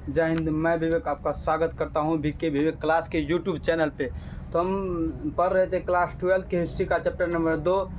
जय हिंद। मैं विवेक आपका स्वागत करता हूं वीके विवेक क्लास के यूट्यूब चैनल पे। तो हम पढ़ रहे थे क्लास 12 की हिस्ट्री का चैप्टर नंबर 2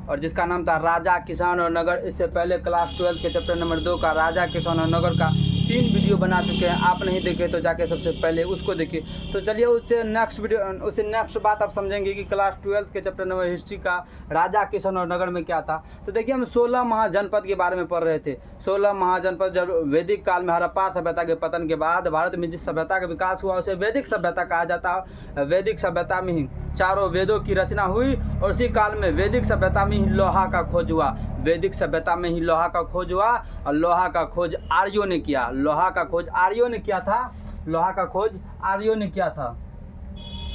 और जिसका नाम था राजा, किसान और नगर। इससे पहले क्लास 12 के चैप्टर नंबर 2 का राजा, किसान और नगर का 3 वीडियो बना चुके हैं। आप नहीं देखे तो जाके सबसे पहले उसको देखिए। तो चलिए उससे नेक्स्ट बात आप समझेंगे कि क्लास 12 के चैप्टर नंबर हिस्ट्री का राजा, किसान और नगर में क्या था। तो देखिए हम 16 महाजनपद के बारे में पढ़ रहे थे। 16 महाजनपद जब वैदिक काल में हड़प्पा सभ्यता के पतन के बाद भारत में जिस सभ्यता का विकास हुआ उसे वैदिक सभ्यता कहा जाता है। वैदिक सभ्यता में ही 4 वेदों की रचना हुई और उसी काल में वैदिक सभ्यता में ही लोहा का खोज हुआ। वैदिक सभ्यता में ही लोहा का खोज हुआ और लोहा का खोज आर्यों ने किया। लोहा का खोज आर्यों ने किया था। लोहा का खोज आर्यों ने किया था।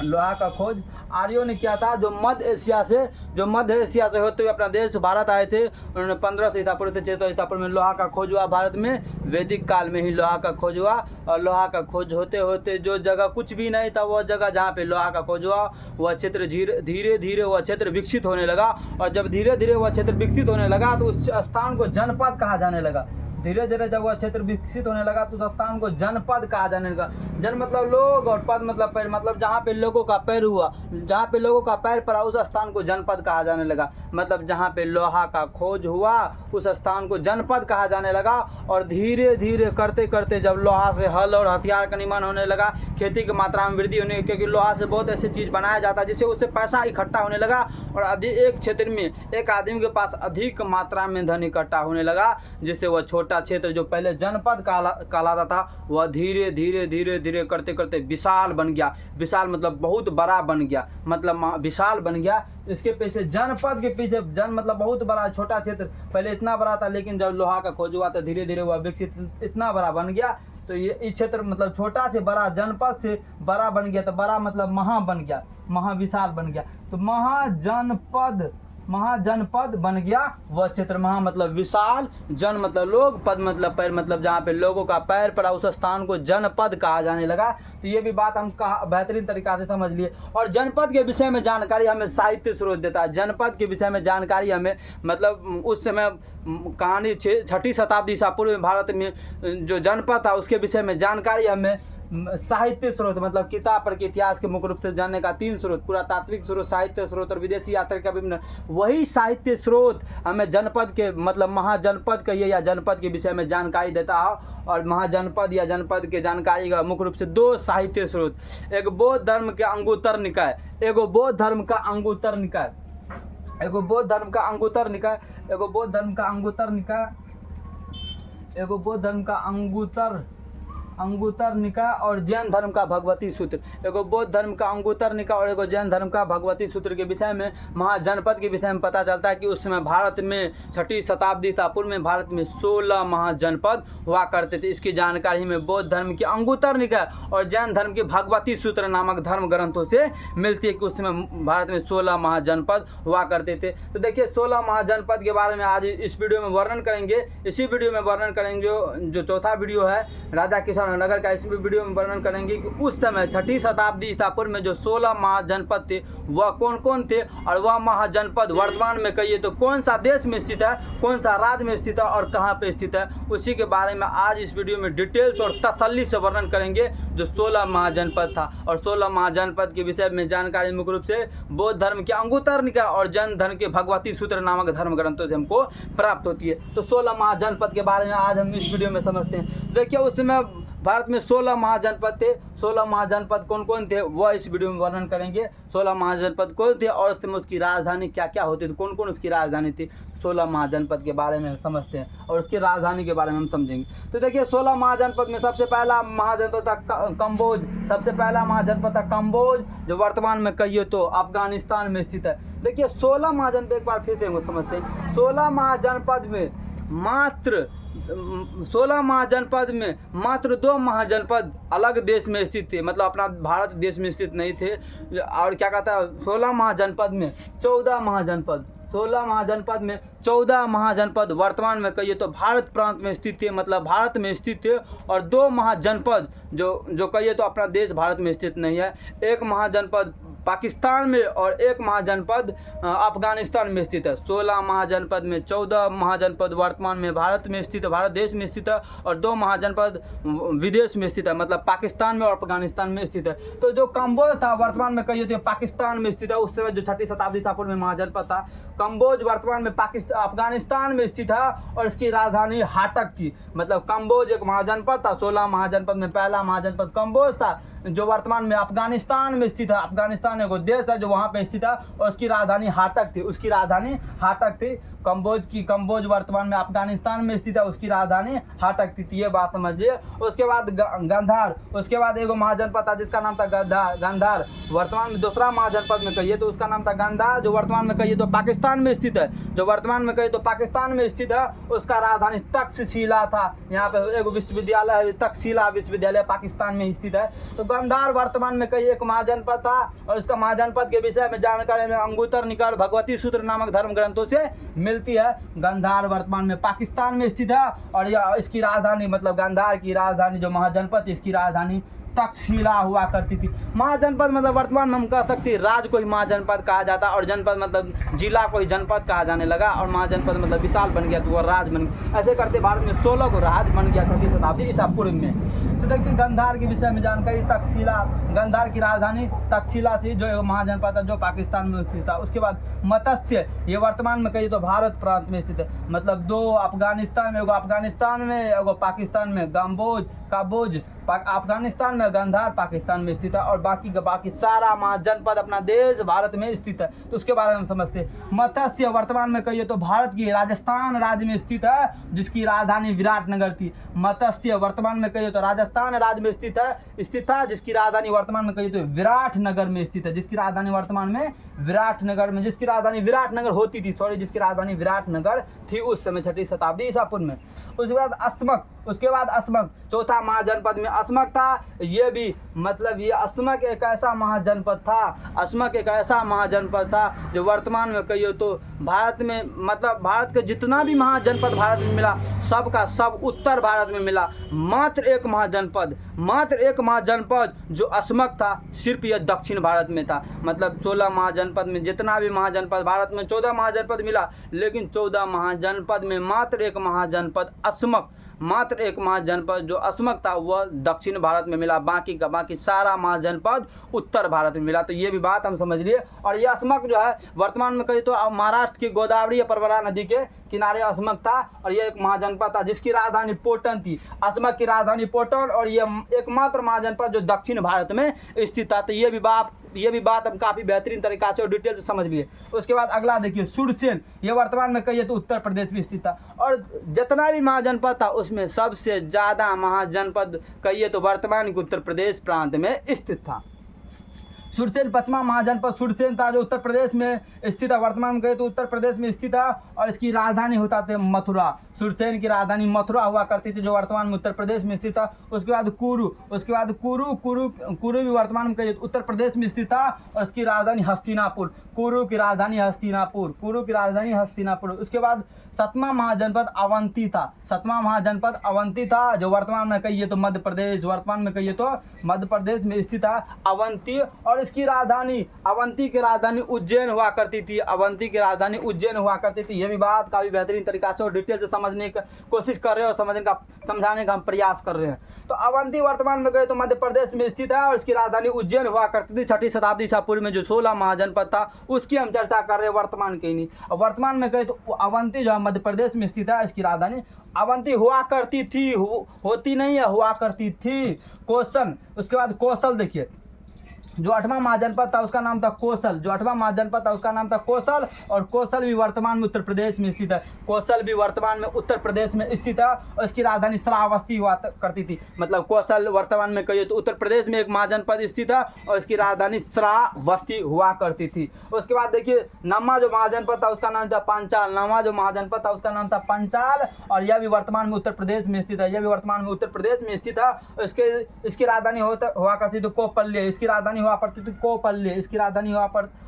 लोहा का खोज आर्यों ने किया था जो मध्य एशिया से होते हुए अपना देश भारत आए थे। उन्होंने 1500 ईसा पूर्व से 600 ईसा पूर्व में लोहा का खोज हुआ भारत में। वैदिक काल में ही लोहा का खोज हुआ और लोहा का खोज होते होते जो जगह कुछ भी नहीं था वह जगह जहाँ पे लोहा का खोज हुआ वह क्षेत्र धीरे धीरे वह क्षेत्र विकसित होने लगा। और जब धीरे धीरे वह क्षेत्र विकसित होने लगा तो उस स्थान को जनपद कहा जाने लगा। धीरे धीरे जब वह क्षेत्र विकसित होने लगा तो उस स्थान को जनपद कहा जाने लगा। जन मतलब लोग और पद मतलब पैर, मतलब जहाँ पे लोगों का पैर हुआ, जहाँ पे लोगों का पैर पड़ा उस स्थान को जनपद कहा जाने लगा। मतलब जहाँ पे लोहा का खोज हुआ उस स्थान को जनपद कहा जाने लगा। और धीरे धीरे करते करते जब लोहा से हल और हथियार का निर्माण होने लगा, खेती की मात्रा में वृद्धि होने, क्योंकि लोहा से बहुत ऐसी चीज़ बनाया जाता है जिससे उससे पैसा इकट्ठा होने लगा और एक क्षेत्र में एक आदमी के पास अधिक मात्रा में धन इकट्ठा होने लगा, जिससे वह छोटा क्षेत्र जो पहले जनपद कहलाता था वह धीरे धीरे धीरे धीरे करते करते विशाल बन गया। विशाल मतलब बहुत बड़ा बन गया, मतलब विशाल बन गया। इसके पीछे जनपद के पीछे जन मतलब बहुत बड़ा, छोटा क्षेत्र पहले इतना बड़ा था लेकिन जब लोहा का खोज हुआ तो धीरे धीरे वह विकसित इतना बड़ा बन गया। तो ये इस क्षेत्र मतलब छोटा से बड़ा, जनपद से बड़ा बन गया। तो बड़ा मतलब महा बन गया, महाविशाल बन गया। तो महाजनपद बन गया वह क्षेत्र। महा मतलब विशाल, जन मतलब लोग, पद मतलब पैर, मतलब जहाँ पे लोगों का पैर पड़ा उस स्थान को जनपद कहा जाने लगा। तो ये भी बात हम बेहतरीन तरीका से समझ लिए। और जनपद के विषय में जानकारी हमें साहित्य स्रोत देता है। जनपद के विषय में जानकारी हमें मतलब उस समय कहानी 6ठी शताब्दी ईसा पूर्व में भारत में जो जनपद था उसके विषय में जानकारी हमें साहित्य स्रोत मतलब किताब पर के इतिहास के मुख्य रूप से जानने का 3 स्रोत, पुरातात्विक स्रोत, साहित्य स्रोत और विदेशी यात्रा का विभिन्न। वही साहित्य स्रोत हमें जनपद के मतलब महाजनपद कहिए या जनपद के विषय में जानकारी देता है। और महाजनपद या जनपद के जानकारी का मुख्य रूप से 2 साहित्य स्रोत, एक बौद्ध धर्म के अंगुत्तर निकाय, एगो बौद्ध धर्म का अंगुत्तर निकाय, एगो बौद्ध धर्म का अंगुत्तर निकाय, एगो बौद्ध धर्म का अंगुत्तर निकाय, एगो बौद्ध धर्म का अंगुत्तर निकाय और जैन धर्म का भगवती सूत्र। एगो बौद्ध धर्म का अंगुत्तर निकाय और एगो जैन धर्म का भगवती सूत्र के विषय में महाजनपद के विषय में पता चलता है कि उस समय भारत में 6ठी शताब्दी ईसा पूर्व में भारत में 16 महाजनपद हुआ करते थे। इसकी जानकारी में बौद्ध धर्म के अंगुत्तर निकाय और जैन धर्म के भगवती सूत्र नामक धर्म ग्रंथों से मिलती है कि उस समय भारत में 16 महाजनपद हुआ करते थे। तो देखिए 16 महाजनपद के बारे में आज इस वीडियो में वर्णन करेंगे। इसी वीडियो में वर्णन करेंगे जो चौथा वीडियो है राजा, किसान और नगर का। इस वीडियो में वर्णन करेंगे कि उस समय 6ठी शताब्दी ईसा पूर्व में जो 16 महाजनपद थे वह कौन कौन थे और वह महाजनपद वर्तमान में कहिए तो कौन सा देश में स्थित है, कौन सा राज्य में स्थित है और कहाँ पे स्थित है, उसी के बारे में आज इस वीडियो में डिटेल्स और तसल्ली से वर्णन करेंगे जो 16 महाजनपद था। और 16 महाजनपद के विषय में जानकारी मुख्य रूप से बौद्ध धर्म के अंगुत्तर निकाय और जैन धर्म के भगवती सूत्र नामक धर्म ग्रंथों से हमको प्राप्त होती है। तो 16 महाजनपद के बारे में आज हम इस वीडियो में समझते हैं। देखिए उस समय भारत में 16 महाजनपद थे। 16 महाजनपद कौन कौन थे वह इस वीडियो में वर्णन करेंगे। 16 महाजनपद कौन थे और उसकी राजधानी क्या क्या होती थी, कौन कौन उसकी राजधानी थी। 16 महाजनपद के बारे में समझते हैं और उसकी राजधानी के बारे में हम समझेंगे। तो देखिए 16 महाजनपद में सबसे पहला महाजनपद था कंबोज। सबसे पहला महाजनपद था कंबोज जो वर्तमान में कहिए तो अफगानिस्तान में स्थित है। देखिए 16 महाजनपद एक बार फिर से हम समझते हैं। 16 महाजनपद में मात्र 2 महाजनपद अलग देश में स्थित थे, मतलब अपना भारत देश में स्थित नहीं थे। और क्या कहता है 16 महाजनपद में 14 महाजनपद, 16 महाजनपद में 14 महाजनपद वर्तमान में कहिए तो भारत प्रांत में स्थित थे, मतलब भारत में स्थित थे। और 2 महाजनपद जो कहिए तो अपना देश भारत में स्थित नहीं है, एक महाजनपद पाकिस्तान में और एक महाजनपद अफगानिस्तान में स्थित है। 16 महाजनपद में 14 महाजनपद वर्तमान में भारत में स्थित है, भारत देश में स्थित है, और 2 महाजनपद विदेश में स्थित है, मतलब पाकिस्तान में और अफगानिस्तान में स्थित है। तो जो कंबोज था वर्तमान में कहिए तो पाकिस्तान में स्थित है, उस समय जो 6ठी शताब्दी ईसा पूर्व में महाजनपद था। कंबोज वर्तमान में अफगानिस्तान में स्थित है और इसकी राजधानी हाटक थी। मतलब कंबोज एक महाजनपद था, 16 महाजनपद में पहला महाजनपद कंबोज था, जो वर्तमान में अफगानिस्तान में स्थित है। अफगानिस्तान एक देश है जो वहाँ पे स्थित है और उसकी राजधानी हाटक थी, उसकी राजधानी हाटक थी। कंबोज वर्तमान में अफगानिस्तान में स्थित है, उसकी राजधानी हाटक थी। ये बात समझिए। उसके बाद गांधार, उसके बाद एक महाजनपद था जिसका नाम था गांधार, वर्तमान में दूसरा महाजनपद में कहिए तो उसका नाम था गांधार, जो वर्तमान में कहिए तो पाकिस्तान में स्थित है, जो वर्तमान में कहिए तो पाकिस्तान में स्थित है। उसका राजधानी तक्षशिला था। यहाँ पे एक विश्वविद्यालय है, तक्षशिला विश्वविद्यालय पाकिस्तान में स्थित है। तो गांधार वर्तमान में कई एक महाजनपद था और इसका महाजनपद के विषय में जानकारी में अंगुत्तर निकाय भगवती सूत्र नामक धर्म ग्रंथों से मिलती है। गांधार वर्तमान में पाकिस्तान में स्थित है और यह इसकी राजधानी, मतलब गांधार की राजधानी जो महाजनपद इसकी राजधानी तक्षशिला हुआ करती थी। महाजनपद मतलब वर्तमान में हम कह सकते हैं राज्य को ही महाजनपद कहा जाता और जनपद मतलब जिला को ही जनपद कहा जाने लगा और महाजनपद मतलब विशाल बन गया तो वह राज्य बन गया। ऐसे करते भारत में 16 को राज्य बन गया 6ठी शताब्दी ईसा पूर्व में। तो देखिए गांधार के विषय में जानकारी, तक्षशिला, गांधार की राजधानी तक्षशिला थी जो महाजनपद था जो पाकिस्तान में स्थित था। उसके बाद मत्स्य, ये वर्तमान में कहिए तो भारत प्रांत में स्थित है, मतलब 2 अफगानिस्तान में, एगो अफगानिस्तान में एगो पाकिस्तान में, काबोज अफगानिस्तान में, गांधार पाकिस्तान में स्थित है और बाकी सारा महाजनपद अपना देश भारत में स्थित है। तो उसके बारे में हम समझते हैं। मत्स्य वर्तमान में कहिए तो भारत की राजस्थान राज्य में स्थित है जिसकी राजधानी विराटनगर थी। मत्स्य वर्तमान में कहिए तो राजस्थान राज्य में स्थित था जिसकी राजधानी वर्तमान में कहिए तो विराटनगर में स्थित है, जिसकी राजधानी वर्तमान में विराटनगर में, जिसकी राजधानी विराटनगर होती थी, जिसकी राजधानी विराटनगर थी उस समय 6ठी शताब्दी ईसा पूर्व में। उसके बाद अस्मक, चौथा महाजनपद में अस्मक था। ये भी मतलब ये अस्मक एक ऐसा महाजनपद था, अस्मक एक ऐसा महाजनपद था जो वर्तमान में कहिए तो भारत में, मतलब भारत के जितना भी महाजनपद भारत में मिला सबका सब उत्तर भारत में मिला। मात्र एक महाजनपद जो अस्मक था सिर्फ यह दक्षिण भारत में था। मतलब 16 महाजनपद में जितना भी महाजनपद भारत में 14 महाजनपद मिला, लेकिन 14 महाजनपद में मात्र एक महाजनपद अस्मक, मात्र एक महाजनपद जो अस्मक था वह दक्षिण भारत में मिला, बाकी सारा महाजनपद उत्तर भारत में मिला। तो ये भी बात हम समझ लिए। और ये अस्मक जो है वर्तमान में कहिए तो महाराष्ट्र की गोदावरी या परवरा नदी के किनारे अस्मक था और यह एक महाजनपद था जिसकी राजधानी पोटन थी। अस्मक की राजधानी पोटन और ये एकमात्र महाजनपद जो दक्षिण भारत में स्थित था। तो ये भी बात हम काफ़ी बेहतरीन तरीका से और डिटेल से समझ लिए। उसके बाद अगला देखिए सुरसेन, ये वर्तमान में कहिए तो उत्तर प्रदेश में स्थित था और जितना भी महाजनपद था उसमें सबसे ज़्यादा महाजनपद कहिए तो वर्तमान के उत्तर प्रदेश प्रांत में स्थित था। सुरसेन पश्चिमा महाजनपद सुरसेन था जो उत्तर प्रदेश में स्थित है, वर्तमान में कहे तो उत्तर प्रदेश में स्थित है और इसकी राजधानी होता था मथुरा। सुरसेन की राजधानी मथुरा हुआ करती थी जो वर्तमान में उत्तर प्रदेश में स्थित था। उसके बाद कुरु भी वर्तमान में कहिए उत्तर प्रदेश में स्थित था और इसकी राजधानी हस्तिनापुर। कुरु की राजधानी हस्तिनापुर। उसके बाद 7वां महाजनपद अवंती था जो वर्तमान में कहिए तो मध्य प्रदेश में स्थित है अवंती। और इसकी राजधानी अवंती की राजधानी उज्जैन हुआ करती थी। ये भी बात काफ़ी बेहतरीन तरीका से और डिटेल से समझने की कोशिश कर रहे हैं और समझाने का हम प्रयास कर रहे हैं। तो अवंती वर्तमान में गए तो मध्य प्रदेश में स्थित है और इसकी राजधानी उज्जैन हुआ करती थी। 6ठी शताब्दी ईसा पूर्व में जो 16 महाजनपद था उसकी हम चर्चा कर रहे हैं, वर्तमान के नहीं। वर्तमान में गए तो अवंती जो है मध्य प्रदेश में स्थित है, इसकी राजधानी अवंती हुआ करती थी, होती नहीं है, हुआ करती थी। कौशल, उसके बाद कौशल देखिए जो 8वां महाजनपद था उसका नाम था कौशल। और कौशल भी वर्तमान में उत्तर प्रदेश में स्थित है। और इसकी राजधानी श्रावस्ती हुआ करती थी। मतलब कौशल वर्तमान में कहिए तो उत्तर प्रदेश में एक महाजनपद स्थित है और इसकी राजधानी श्रावस्ती हुआ करती थी। उसके बाद देखिए नौवां जो महाजनपद था उसका नाम था पंचाल। और यह भी वर्तमान में उत्तर प्रदेश में स्थित है। इसकी राजधानी हुआ करती थी कोपल्य। इसकी राजधानी राजधानी हुआ करती थी कोपल्य, इसकी राजधानी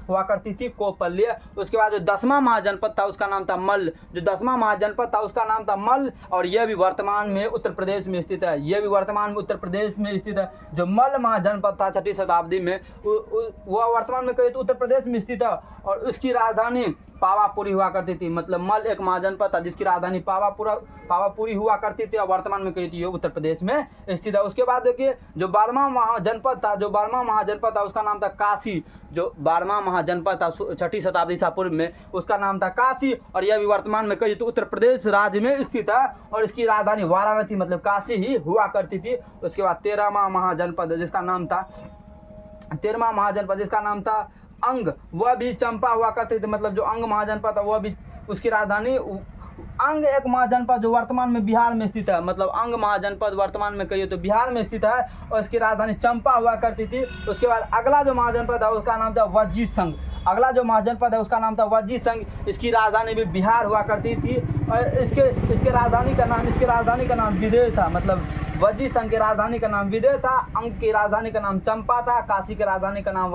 हुआ करती थी कोपल्य। उसके बाद जो 10वां महाजनपद था उसका नाम था मल्ल, जो 10वां महाजनपद था उसका नाम था मल्ल, और यह भी वर्तमान में उत्तर प्रदेश में स्थित है, यह भी वर्तमान में उत्तर प्रदेश में स्थित है। जो मल्ल महाजनपद था 6ठी शताब्दी में वह वर्तमान में कहिए तो उत्तर प्रदेश में स्थित है, और उसकी राजधानी पावापुरी हुआ करती थी। मतलब मल्ल एक महाजनपद था जिसकी राजधानी पावापुरी हुआ करती थी, और वर्तमान में कही थी उत्तर प्रदेश में स्थित है। उसके बाद देखिए जो 12वां महाजनपद था उसका नाम था काशी, जो 12वां महाजनपद था 6ठी शताब्दी ईसा पूर्व में उसका नाम था काशी, और यह भी वर्तमान में कही तो उत्तर प्रदेश राज्य में स्थित है, और इसकी राजधानी वाराणसी मतलब काशी ही हुआ करती थी। उसके बाद 13वां महाजनपद जिसका नाम था अंग, वह भी चंपा हुआ करते थे। मतलब जो अंग महाजनपद था वह भी उसकी राजधानी अंग एक महाजनपद जो वर्तमान में बिहार में स्थित है, मतलब अंग महाजनपद वर्तमान में कहिए तो बिहार में स्थित है, और इसकी राजधानी चंपा हुआ करती थी। उसके बाद अगला जो महाजनपद है उसका नाम था वज्जी संघ, इसकी राजधानी भी बिहार हुआ करती थी, और इसके राजधानी का नाम विदेह था। मतलब वज्जी संघ की राजधानी का नाम विदेह था, अंग की राजधानी का नाम चंपा था, काशी की राजधानी का नाम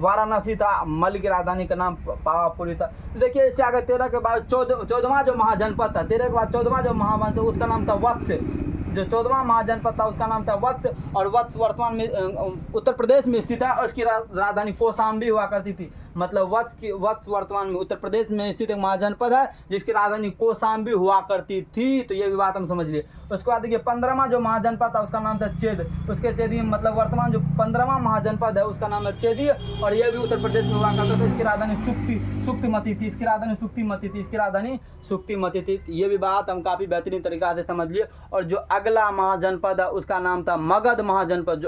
वाराणसी था, मल्ल की राजधानी का नाम पावापुरी था। तो देखिए इससे आगे 13 के बाद 14वां जो महाजनपद था, 13 के बाद 14वां जो महाजनपद उसका नाम था वत्स, जो 14वां महाजनपद था उसका नाम था वत्स, और वत्स वर्तमान में उत्तर प्रदेश में स्थित है, और इसकी राजधानी कौशाम्बी हुआ करती थी। मतलब वत्स वर्तमान में उत्तर प्रदेश में स्थित एक महाजनपद है जिसकी राजधानी कौशाम्बी हुआ करती थी। तो ये भी बात हम समझ लिए। उसके बाद देखिए 15वां जो महाजनपद था उसका नाम था चेद, उसके चेदी मतलब वर्तमान जो 15वां महाजनपद है उसका नाम है चेदी, और यह भी उत्तर प्रदेश में हुआ करता था। इसकी राजधानी सुक्तिमती थी। ये भी बात हम काफ़ी बेहतरीन तरीका से समझ लिए। और जो अगला महाजनपद है उसका नाम था मगध महाजनपद,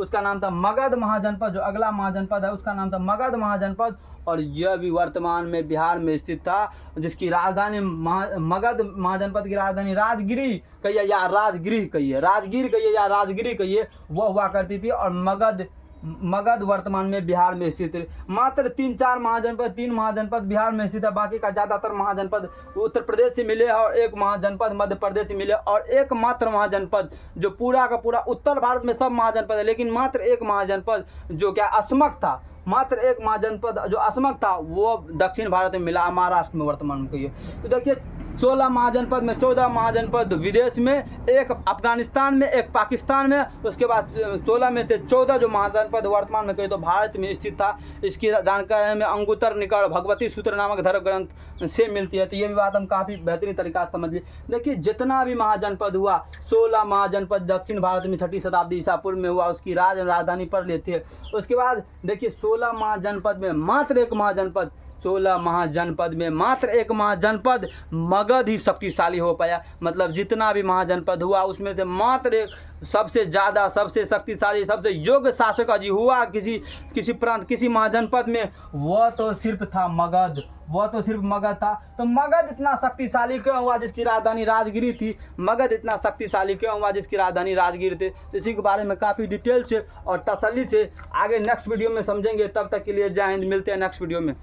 उसका नाम था मगध महाजनपद, और यह भी वर्तमान में बिहार में स्थित था, जिसकी राजधानी मगध महाजनपद की राजधानी राजगिरी कहिए या राजगिरी कहिए वह हुआ करती थी, और मगध वर्तमान में बिहार में स्थित है। मात्र 3 महाजनपद बिहार में स्थित है, बाकी का ज़्यादातर महाजनपद उत्तर प्रदेश से मिले, और एक महाजनपद मध्य प्रदेश से मिले, और एकमात्र महाजनपद जो पूरा का पूरा उत्तर भारत में सब महाजनपद है, लेकिन मात्र एक महाजनपद जो क्या असमक था, वो दक्षिण भारत में मिला, महाराष्ट्र में वर्तमान में कहिए। तो देखिए 16 महाजनपद में 14 महाजनपद विदेश में, एक अफगानिस्तान में, एक पाकिस्तान में। उसके बाद 16 में से 14 जो महाजनपद वर्तमान में कहिए तो भारत में स्थित था। इसकी जानकारी हमें अंगुतर निकट भगवती सूत्र नामक धर्म ग्रंथ से मिलती है। तो ये भी बात हम काफ़ी बेहतरीन तरीका से समझ लिए। देखिए जितना भी महाजनपद हुआ, 16 महाजनपद दक्षिण भारत में 6ठी शताब्दी ईसा पूर्व में हुआ, उसकी राजधानी पर लेते हैं। उसके बाद देखिए 16 महाजनपद में मात्र एक महाजनपद मगध ही शक्तिशाली हो पाया। मतलब जितना भी महाजनपद हुआ उसमें से मात्र एक सबसे ज़्यादा, सबसे शक्तिशाली, सबसे योग्य शासक अजी हुआ किसी प्रांत, किसी महाजनपद में, वह तो सिर्फ मगध था। तो मगध इतना शक्तिशाली क्यों हुआ जिसकी राजधानी राजगिरी थी? थी। इसी के बारे में काफ़ी डिटेल से और तसल्ली से आगे नेक्स्ट वीडियो में समझेंगे। तब तक के लिए जय हिंद, मिलते हैं नेक्स्ट वीडियो में।